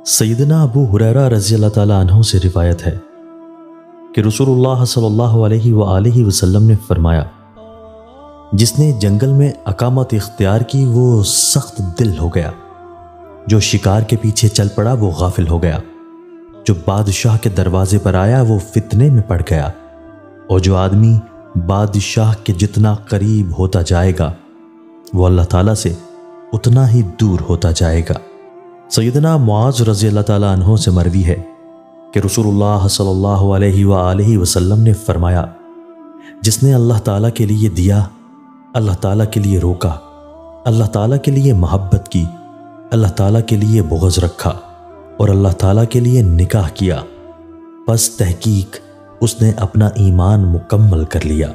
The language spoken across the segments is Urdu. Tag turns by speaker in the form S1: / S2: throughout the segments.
S1: سیدنا ابو ہریرہ رضی اللہ تعالیٰ عنہ سے روایت ہے کہ رسول اللہ صلی اللہ علیہ وآلہ وسلم نے فرمایا، جس نے جنگل میں اقامت اختیار کی وہ سخت دل ہو گیا، جو شکار کے پیچھے چل پڑا وہ غافل ہو گیا، جو بادشاہ کے دروازے پر آیا وہ فتنے میں پڑ گیا، اور جو آدمی بادشاہ کے جتنا قریب ہوتا جائے گا وہ اللہ تعالیٰ سے اتنا ہی دور ہوتا جائے گا۔ سیدنا معاذ رضی اللہ تعالیٰ عنہ سے مروی ہے کہ رسول اللہ صلی اللہ علیہ وآلہ وسلم نے فرمایا، جس نے اللہ تعالیٰ کے لیے دیا، اللہ تعالیٰ کے لیے روکا، اللہ تعالیٰ کے لیے محبت کی، اللہ تعالیٰ کے لیے بغض رکھا اور اللہ تعالیٰ کے لیے نکاح کیا، پس تحقیق اس نے اپنا ایمان مکمل کر لیا۔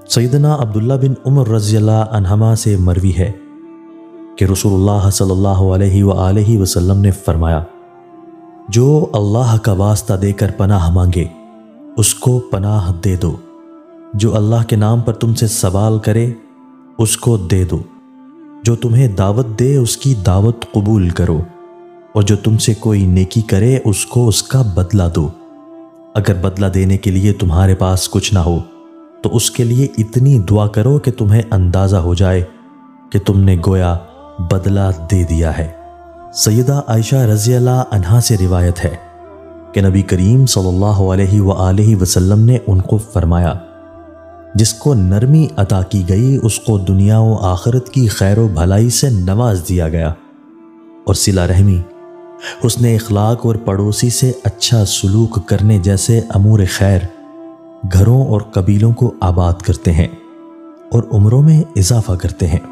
S1: سیدنا عبداللہ بن عمر رضی اللہ عنہما سے مروی ہے کہ رسول اللہ صلی اللہ علیہ وآلہ وسلم نے فرمایا، جو اللہ کا واسطہ دے کر پناہ مانگے اس کو پناہ دے دو، جو اللہ کے نام پر تم سے سوال کرے اس کو دے دو، جو تمہیں دعوت دے اس کی دعوت قبول کرو، اور جو تم سے کوئی نیکی کرے اس کو اس کا بدلہ دو۔ اگر بدلہ دینے کے لیے تمہارے پاس کچھ نہ ہو تو اس کے لیے اتنی دعا کرو کہ تمہیں اندازہ ہو جائے کہ تم نے گویا بدلہ دے دیا ہے۔ سیدہ عائشہ رضی اللہ عنہا سے روایت ہے کہ نبی کریم صلی اللہ علیہ وآلہ وسلم نے ان کو فرمایا، جس کو نرمی عطا کی گئی اس کو دنیا و آخرت کی خیر و بھلائی سے نواز دیا گیا، اور صلہ رحمی، حسن اخلاق اور پڑوسی سے اچھا سلوک کرنے جیسے امور خیر گھروں اور قبیلوں کو آباد کرتے ہیں اور عمروں میں اضافہ کرتے ہیں۔